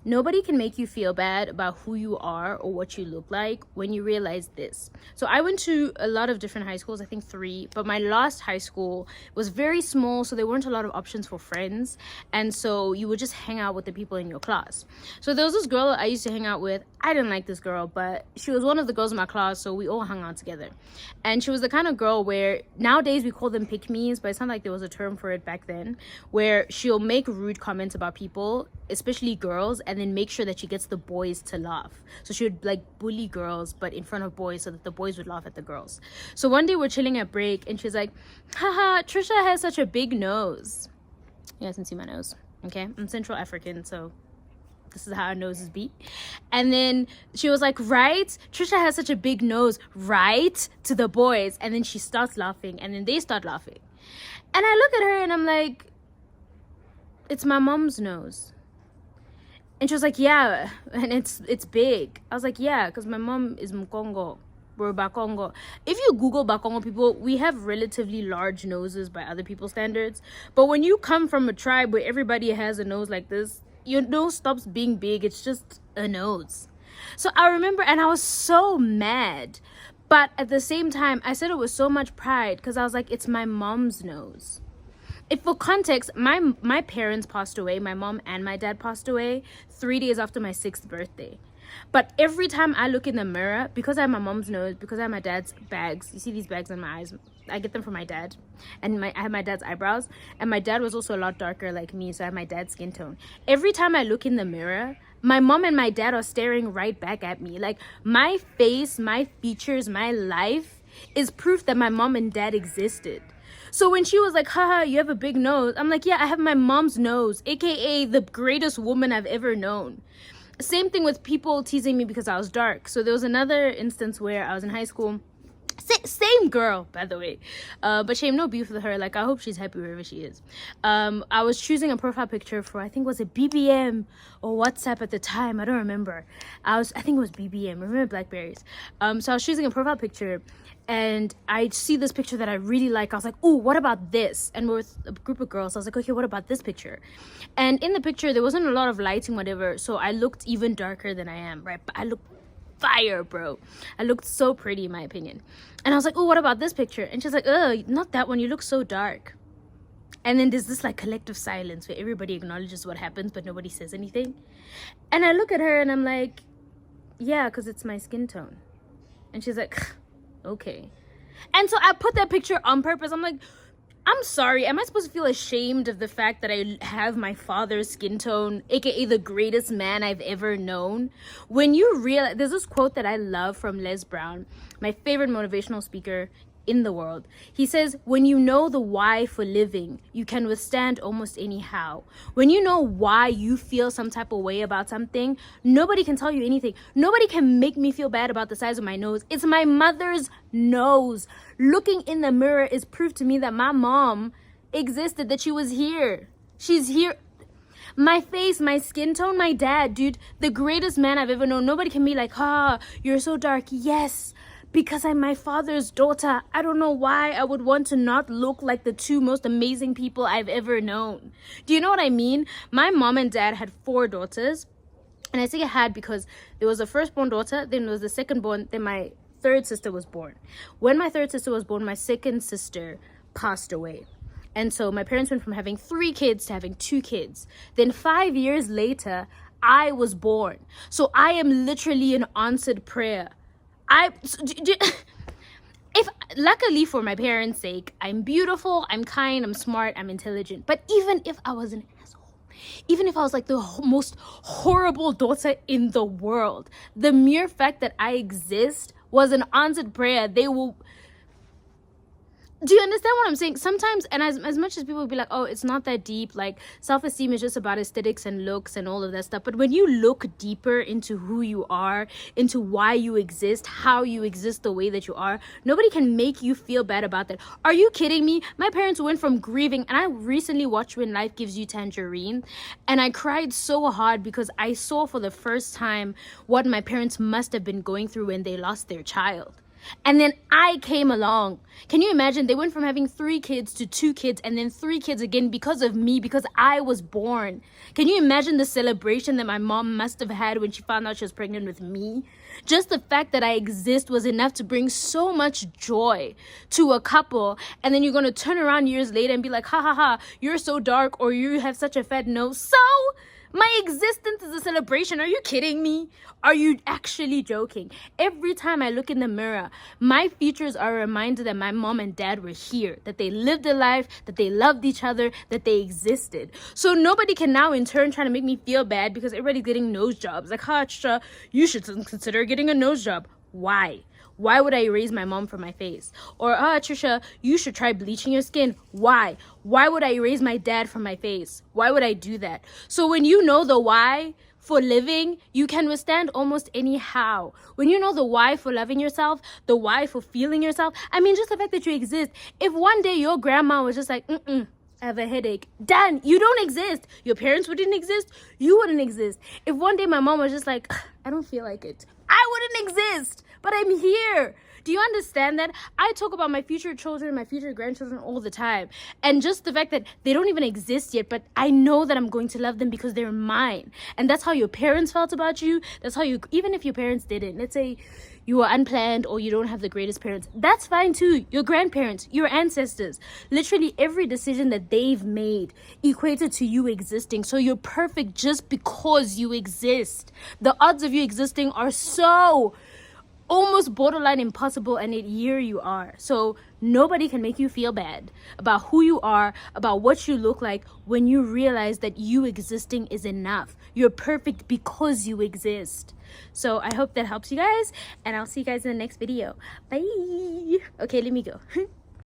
Nobody can make you feel bad about who you are or what you look like when you realize this. So I went to a lot of different high schools, I think 3, but my last high school was very small, so there weren't a lot of options for friends, and so you would just hang out with the people in your class. So there was this girl I used to hang out with. I didn't like this girl, but she was one of the girls in my class, so we all hung out together. And she was the kind of girl where nowadays we call them pick-me's, but it's not like there was a term for it back then, where she'll make rude comments about people, especially girls, and then make sure that she gets the boys to laugh. So she would like bully girls but in front of boys so that the boys would laugh at the girls. So one day we're chilling at break and she's like, haha, Trisha has such a big nose. You guys can see my nose. Okay, I'm Central African, so this is how our noses beat. And then she was like, right, Trisha has such a big nose, right, to the boys. And then she starts laughing and then they start laughing. And I look at her and I'm like, it's my mom's nose. And she was like, yeah, and it's big. I was like, yeah, because my mom is Mkongo. We're Bakongo. If you Google Bakongo people, we have relatively large noses by other people's standards. But when you come from a tribe where everybody has a nose like this, your nose stops being big. It's just a nose. So I remember, and I was so mad. But at the same time, I said it with so much pride because I was like, it's my mom's nose. If for context, my parents passed away. My mom and my dad passed away 3 days after my 6th birthday. But every time I look in the mirror, because I have my mom's nose, because I have my dad's bags, you see these bags on my eyes, I get them from my dad. And I have my dad's eyebrows. And my dad was also a lot darker like me, so I have my dad's skin tone. Every time I look in the mirror, my mom and my dad are staring right back at me. Like, my face, my features, my life is proof that my mom and dad existed. So when she was like, haha, you have a big nose, I'm like, yeah, I have my mom's nose, aka the greatest woman I've ever known. Same thing with people teasing me because I was dark. So there was another instance where I was in high school. Same girl, by the way, but shame, no beef with her. Like, I hope she's happy wherever she is. I was choosing a profile picture for, I think, was it BBM or WhatsApp at the time? I don't remember. I think it was BBM. Remember Blackberries? So I was choosing a profile picture, and I see this picture that I really like. I was like, "Ooh, what about this?" And we're with a group of girls. I was like, "Okay, what about this picture?" And in the picture, there wasn't a lot of lighting, whatever. So I looked even darker than I am, right? But I looked fire, bro. I looked so pretty, in my opinion. And I was like, "Oh, what about this picture?" And she's like, not that one. You look so dark." And then there's this like collective silence where everybody acknowledges what happens, but nobody says anything. And I look at her and I'm like, "Yeah, because it's my skin tone." And she's like, okay. And so I put that picture on purpose. I'm like, I'm sorry, am I supposed to feel ashamed of the fact that I have my father's skin tone, aka the greatest man I've ever known? When you realize, there's this quote that I love from Les Brown, my favorite motivational speaker in the world. He says, when you know the why for living, you can withstand almost any how. When you know why you feel some type of way about something, nobody can tell you anything. Nobody can make me feel bad about the size of my nose. It's my mother's nose. Looking in the mirror is proof to me that my mom existed, that she was here. She's here. My face, my skin tone, my dad, dude, the greatest man I've ever known. Nobody can be like, you're so dark. Yes, because I'm my father's daughter. I don't know why I would want to not look like the two most amazing people I've ever known. Do you know what I mean? My mom and dad had 4 daughters. And I say I had because there was a firstborn daughter, then there was the secondborn, then my 3rd sister was born. When my 3rd sister was born, my 2nd sister passed away. And so my parents went from having 3 kids to having 2 kids. Then 5 years later, I was born. So I am literally an answered prayer. If luckily for my parents' sake, I'm beautiful, I'm kind, I'm smart, I'm intelligent. But even if I was an asshole, even if I was like the most horrible daughter in the world, the mere fact that I exist was an answered prayer. They will. Do you understand what I'm saying? Sometimes, and as much as people will be like, oh, it's not that deep, like self-esteem is just about aesthetics and looks and all of that stuff. But when you look deeper into who you are, into why you exist, how you exist the way that you are, nobody can make you feel bad about that. Are you kidding me? My parents went from grieving, and I recently watched When Life Gives You Tangerine, and I cried so hard because I saw for the first time what my parents must have been going through when they lost their child. And then I came along. Can you imagine? They went from having 3 kids to 2 kids and then 3 kids again because of me, because I was born. Can you imagine the celebration that my mom must have had when she found out she was pregnant with me? Just the fact that I exist was enough to bring so much joy to a couple. And then you're going to turn around years later and be like, ha ha ha, you're so dark, or you have such a fat nose. So my existence is a celebration. Are you kidding me? Are you actually joking? Every time I look in the mirror, my features are a reminder that my mom and dad were here, that they lived a life, that they loved each other, that they existed. So nobody can now in turn try to make me feel bad because everybody's getting nose jobs. Like, Trisha, you should consider getting a nose job. Why? Why would I erase my mom from my face? Or, Trisha, you should try bleaching your skin. Why? Why would I erase my dad from my face? Why would I do that? So when you know the why for living, you can withstand almost any how. When you know the why for loving yourself, the why for feeling yourself, I mean, just the fact that you exist. If one day your grandma was just like, I have a headache, done, you don't exist. Your parents wouldn't exist, you wouldn't exist. If one day my mom was just like, I don't feel like it, I wouldn't exist. But I'm here. Do you understand that? I talk about my future children, my future grandchildren all the time. And just the fact that they don't even exist yet, but I know that I'm going to love them because they're mine. And that's how your parents felt about you. That's how you, even if your parents didn't, let's say you were unplanned or you don't have the greatest parents, that's fine too. Your grandparents, your ancestors, literally every decision that they've made equated to you existing. So you're perfect just because you exist. The odds of you existing are so almost borderline impossible, and yet here you are. So nobody can make you feel bad about who you are, about what you look like, when you realize that you existing is enough. You're perfect because you exist. So I hope that helps you guys, and I'll see you guys in the next video. Bye. Okay, let me go.